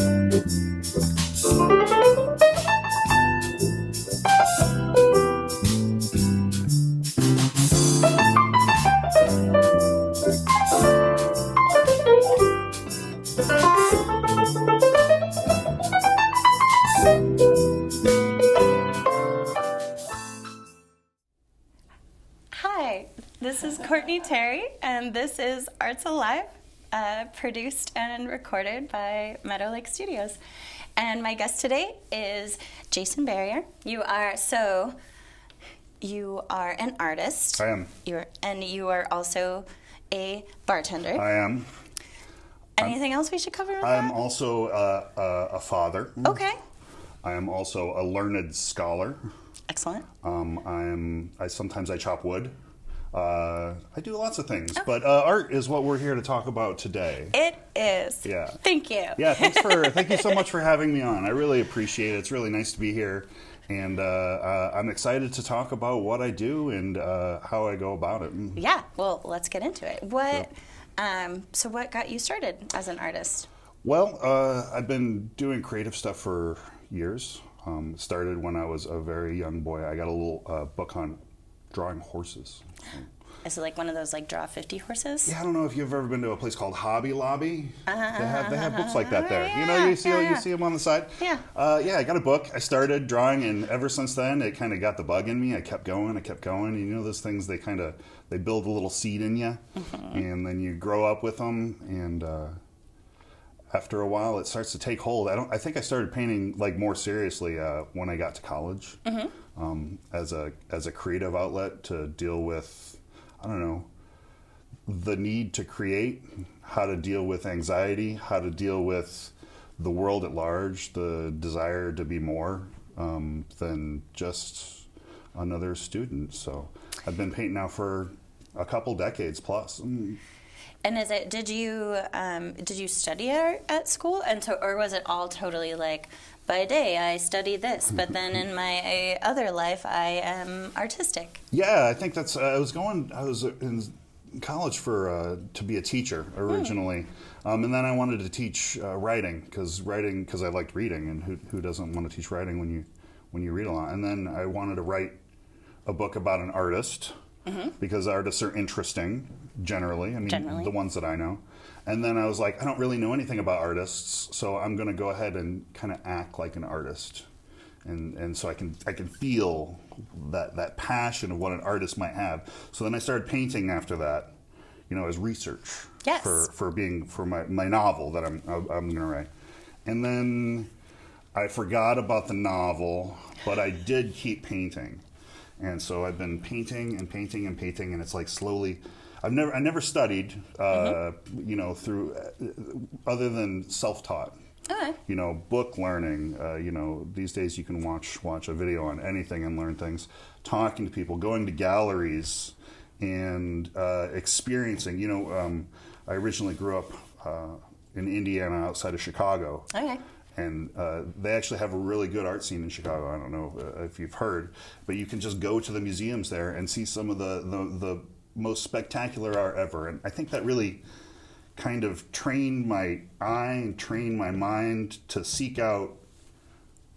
Hi, this is Courtney Terry, and this is Arts Alive, produced and recorded by Meadow Lake Studios. And my guest today is Jason Berrier. You are an artist. I am. You are also a bartender. I am. Anything else we should cover with I'm that? also a father. Okay. I am also a learned scholar. Excellent. Sometimes I chop wood. I do lots of things, but art is what we're here to talk about today. It is. Yeah. Thank you. Yeah, thank you so much for having me on. I really appreciate it. It's really nice to be here, and I'm excited to talk about what I do and how I go about it. Yeah. Well, let's get into it. So what got you started as an artist? Well, I've been doing creative stuff for years. It started when I was a very young boy. I got a little book on drawing horses. Is it like one of those like draw 50 horses? Yeah, I don't know if you've ever been to a place called Hobby Lobby. They have books like that there. You see them on the side. Yeah. I got a book. I started drawing, and ever since then, it kind of got the bug in me. I kept going. And you know, those things, they build a little seed in you, and then you grow up with them, and after a while, it starts to take hold. I think I started painting like more seriously when I got to college, as a creative outlet to deal with, I don't know, the need to create, how to deal with anxiety, how to deal with the world at large, the desire to be more than just another student. So I've been painting now for a couple decades plus. And did you study art at school? Or was it all totally like, by day I study this, but then in my other life I am artistic? Yeah, I think that's. I was in college to be a teacher originally, and then I wanted to teach writing because I liked reading, and who doesn't want to teach writing when you read a lot? And then I wanted to write a book about an artist. Because artists are interesting, generally. The ones that I know. And then I was like, I don't really know anything about artists, so I'm going to go ahead and kind of act like an artist. And so I can feel that passion of what an artist might have. So then I started painting after that, as research. Yes. for my novel that I'm going to write. And then I forgot about the novel, but I did keep painting. And so I've been painting, and it's like slowly. I never studied, through other than self-taught. Okay. Book learning. These days you can watch a video on anything and learn things. Talking to people, going to galleries, and experiencing. I originally grew up in Indiana, outside of Chicago. Okay. And they actually have a really good art scene in Chicago. I don't know if you've heard, but you can just go to the museums there and see some of the most spectacular art ever. And I think that really kind of trained my eye and trained my mind to seek out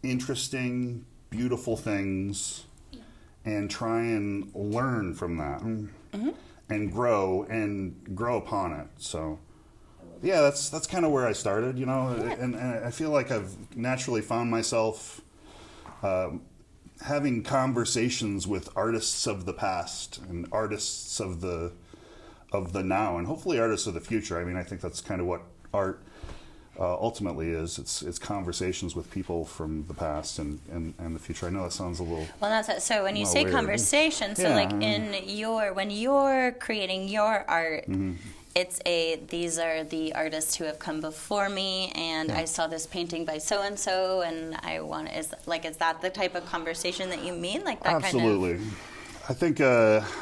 interesting, beautiful things and try and learn from that and grow upon it. So. Yeah, that's kind of where I started, and I feel like I've naturally found myself having conversations with artists of the past and artists of the now, and hopefully artists of the future. I think that's kind of what art ultimately is. It's conversations with people from the past and the future. I know that sounds a little. Well, that's it. So when you say weird. Conversation, so like when you're creating your art. These are the artists who have come before me, and I saw this painting by so and so, and is that the type of conversation that you mean? Like that Absolutely. kind of. I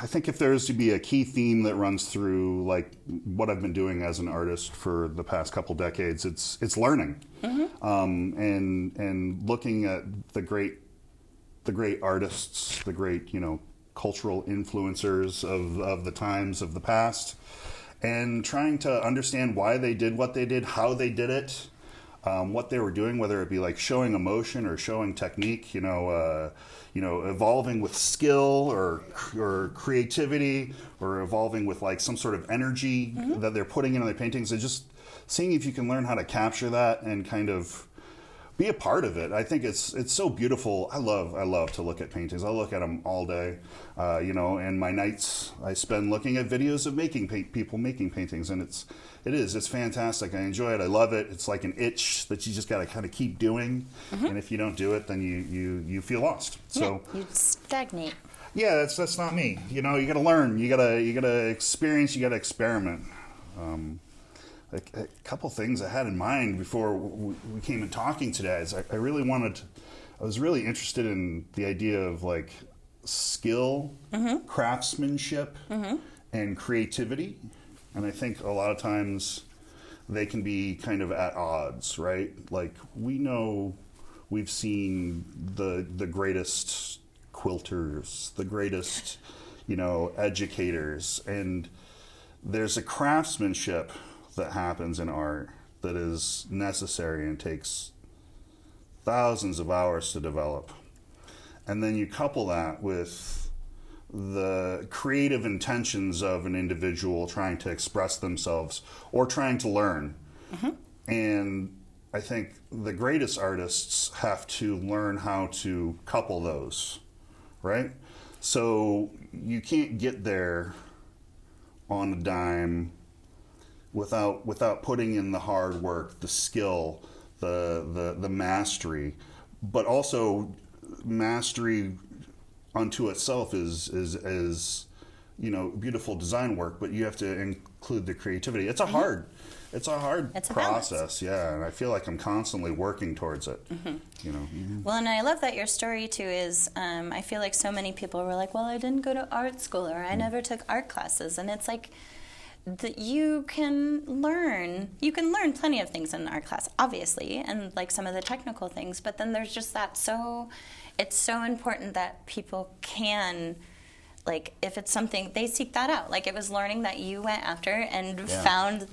think if there is to be a key theme that runs through like what I've been doing as an artist for the past couple decades, it's learning, and looking at the great artists, the great cultural influencers of the times of the past. And trying to understand why they did what they did, how they did it, what they were doing, whether it be like showing emotion or showing technique, evolving with skill or creativity, or evolving with like some sort of energy that they're putting into their paintings, and just seeing if you can learn how to capture that and kind of be a part of it. I think it's so beautiful. I love to look at paintings. I look at them all day, and my nights I spend looking at videos of people making paintings, and it's fantastic. I enjoy it. I love it. It's like an itch that you just got to kind of keep doing, and if you don't do it, then you feel lost. So you stagnate. Yeah, that's not me. You got to learn. You gotta experience. You got to experiment. A couple things I had in mind before we came in talking today is I was really interested in the idea of like skill, craftsmanship, and creativity. And I think a lot of times they can be kind of at odds, right? Like we've seen the greatest quilters, the greatest, educators, and there's a craftsmanship that happens in art that is necessary and takes thousands of hours to develop. And then you couple that with the creative intentions of an individual trying to express themselves or trying to learn. And I think the greatest artists have to learn how to couple those, right? So you can't get there on a dime without putting in the hard work, the skill, the mastery, but also mastery unto itself is beautiful design work, but you have to include the creativity. It's a hard process, yeah, and I feel like I'm constantly working towards it. Well, and I love that your story too is I feel like so many people were like, well, I didn't go to art school, or I never took art classes, and it's like that you can learn plenty of things in an art class, obviously, and like some of the technical things, but then there's just it's so important that people can, like, if it's something, they seek that out. Like, it was learning that you went after and found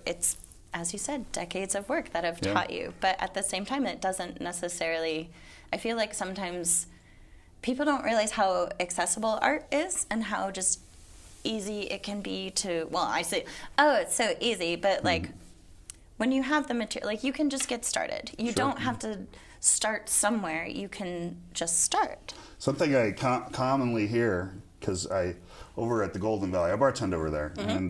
it's, as you said, decades of work that have taught you, but at the same time, it doesn't necessarily, I feel like sometimes people don't realize how accessible art is and how just easy it can be to, well, I say, oh, it's so easy, but like when you have the material, like you can just get started. You don't have to start somewhere. You can just start. Something I commonly hear, because over at the Golden Valley, I bartend over there, and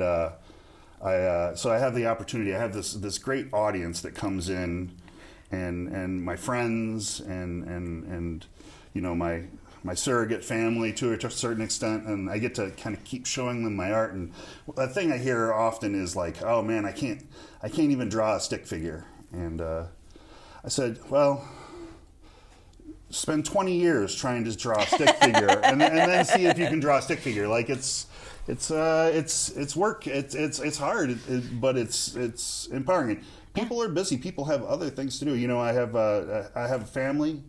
so I have the opportunity. I have this great audience that comes in, and my friends and my surrogate family to a certain extent, and I get to kind of keep showing them my art. And the thing I hear often is like, "Oh man, I can't even draw a stick figure." And I said, "Well, spend 20 years trying to draw a stick figure, and then see if you can draw a stick figure." Like it's work. It's hard, but it's empowering. People are busy. People have other things to do. I have a family,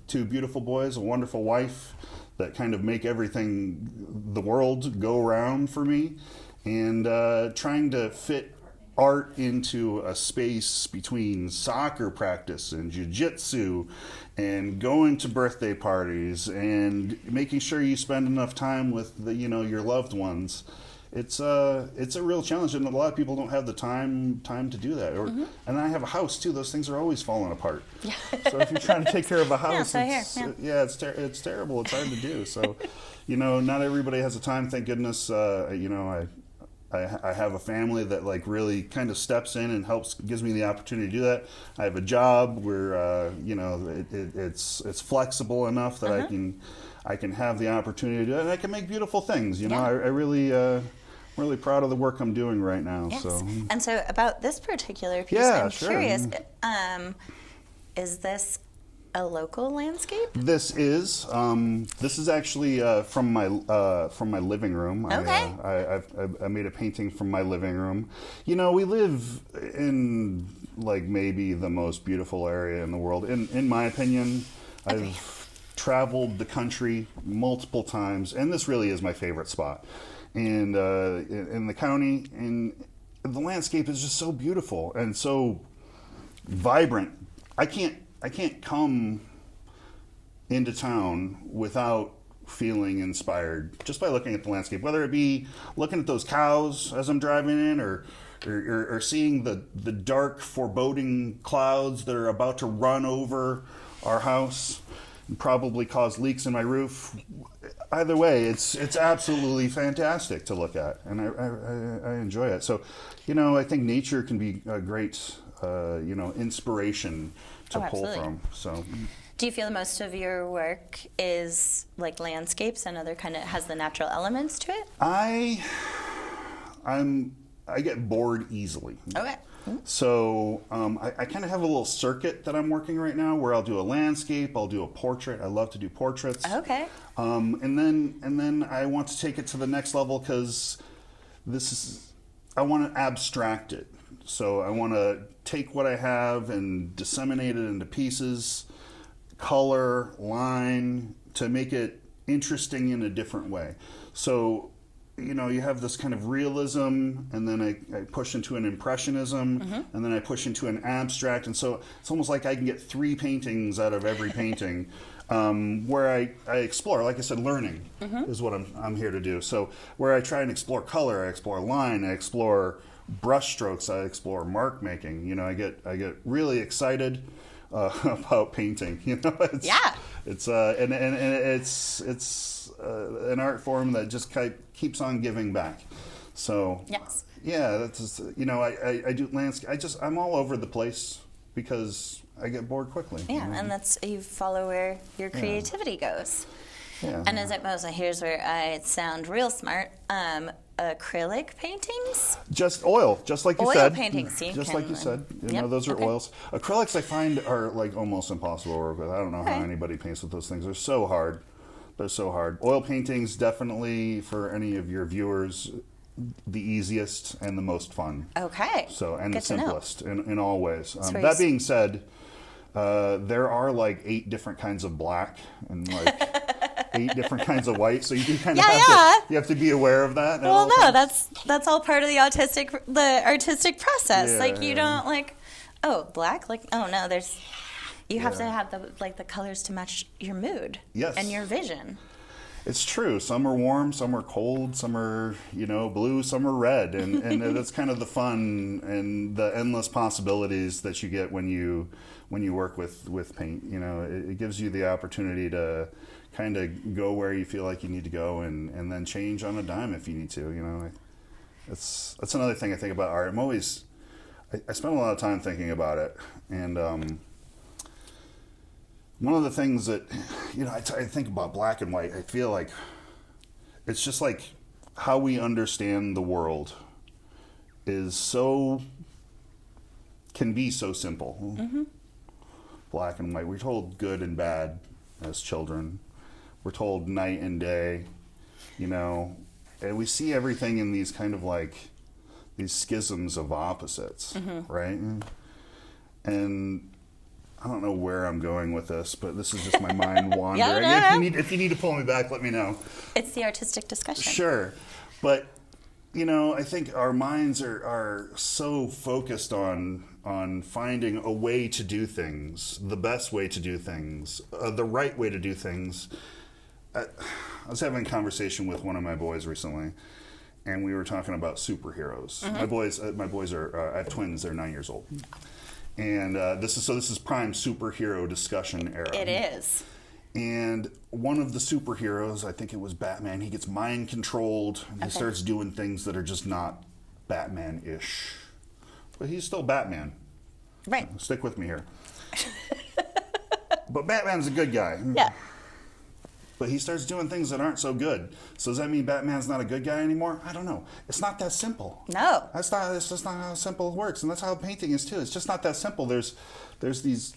2 beautiful boys, a wonderful wife that kind of make everything, the world, go round for me. And trying to fit art into a space between soccer practice and jiu-jitsu and going to birthday parties and making sure you spend enough time with your loved ones. It's a real challenge, and a lot of people don't have the time to do that. And I have a house too; those things are always falling apart. Yeah. So if you're trying to take care of a house, it's terrible. It's hard to do. So, not everybody has the time. Thank goodness, I have a family that like really kind of steps in and gives me the opportunity to do that. I have a job where it's flexible enough that I can have the opportunity to do it, and I can make beautiful things. I really. I'm really proud of the work I'm doing right now. Yes. So. And so about this particular piece, I'm curious, is this a local landscape? This is actually from my living room. Okay. I made a painting from my living room. We live in like maybe the most beautiful area in the world, in my opinion. Okay. I've traveled the country multiple times, and this really is my favorite spot. And in the county, and the landscape is just so beautiful and so vibrant. I can't come into town without feeling inspired just by looking at the landscape, whether it be looking at those cows as I'm driving in, or seeing the dark, foreboding clouds that are about to run over our house and probably cause leaks in my roof. Either way, it's absolutely fantastic to look at, and I enjoy it. So, I think nature can be a great, inspiration to pull from. So, do you feel most of your work is like landscapes and other kind of has the natural elements to it? I get bored easily. Okay. So I kind of have a little circuit that I'm working right now where I'll do a landscape, I'll do a portrait. I love to do portraits. Okay. And then I want to take it to the next level because I want to abstract it. So I want to take what I have and disseminate it into pieces, color, line, to make it interesting in a different way. So you have this kind of realism, and then I push into an impressionism, and then I push into an abstract, and so it's almost like I can get 3 paintings out of every painting, where I explore. Like I said, learning is what I'm here to do. So where I try and explore color, I explore line, I explore brush strokes, I explore mark making. I get really excited about painting. It's an art form that just keeps on giving back. So yes, yeah, that's just, I do landscape. I'm all over the place because I get bored quickly. Yeah, and that's, you follow where your creativity goes. Yeah. And is it mostly, here's where I sound real smart, acrylic paintings? Just oil, just like you oil said. Paintings, just like you said. Those are oils. Acrylics I find are like almost impossible to work with. I don't know how anybody paints with those things. They're so hard. Oil paintings, definitely, for any of your viewers, the easiest and the most fun. Okay. So, and good the simplest in all ways. So that being said, there are like 8 different kinds of black and like 8 different kinds of white. So you do kind of have to be aware of that. Well, no, that's all part of the artistic process. Yeah, like you don't like, oh, black. Like, oh no, there's. You have to have the colors to match your mood and your vision. It's true. Some are warm, some are cold, some are blue, some are red, and that's kind of the fun and the endless possibilities that you get when you work with paint. It gives you the opportunity to kind of go where you feel like you need to go, and then change on a dime if you need to. That's another thing I think about art. I spend a lot of time thinking about it, and one of the things that, I think about black and white, I feel like it's just like how we understand the world can be so simple. Black and white. We're told good and bad as children. We're told night and day, and we see everything in these kind of like these schisms of opposites, right? And I don't know where I'm going with this, but this is just my mind wandering. If you need to pull me back, let me know. It's the artistic discussion. Sure. But, I think our minds are so focused on finding a way to do things, the best way to do things, the right way to do things. I was having a conversation with one of my boys recently, and we were talking about superheroes. My boys are, I have twins, they're 9 years old. And this is prime superhero discussion era. It is. And one of the superheroes, I think it was Batman, he gets mind controlled and he starts doing things that are just not Batman-ish. But he's still Batman. Right. Stick with me here. But Batman's a good guy. Yeah. But he starts doing things that aren't so good. So does that mean Batman's not a good guy anymore? I don't know. It's not that simple. No. It's just not how simple it works. And that's how painting is too. It's just not that simple. There's these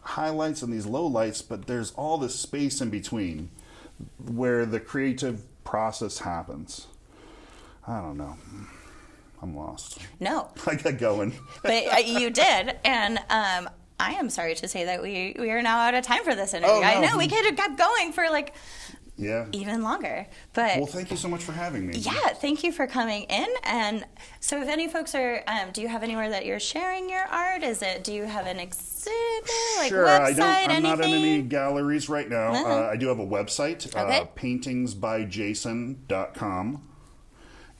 highlights and these lowlights, but there's all this space in between where the creative process happens. I don't know. I'm lost. No. I got going. But you did. And I am sorry to say that we are now out of time for this interview. Oh, no. I know we could have kept going for like even longer. But well, thank you so much for having me. Yeah, thank you for coming in. And so if any folks are, do you have anywhere that you're sharing your art? Do you have an exhibit, like sure, website, I'm not in any anything? galleries right now. Uh-huh. I do have a website, Okay. paintingsbyjason.com.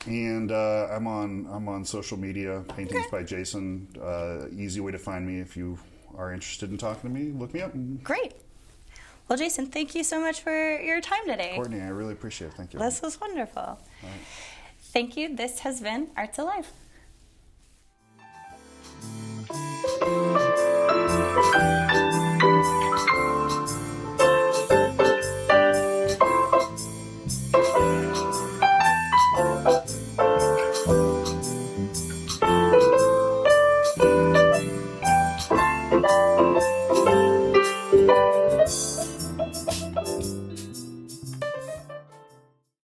And I'm on social media, Paintings by Jason. Easy way to find me if you are interested in talking to me. Look me up. Great. Well, Jason, thank you so much for your time today. Courtney, I really appreciate it. Thank you. This was wonderful. All right. Thank you. This has been Arts Alive.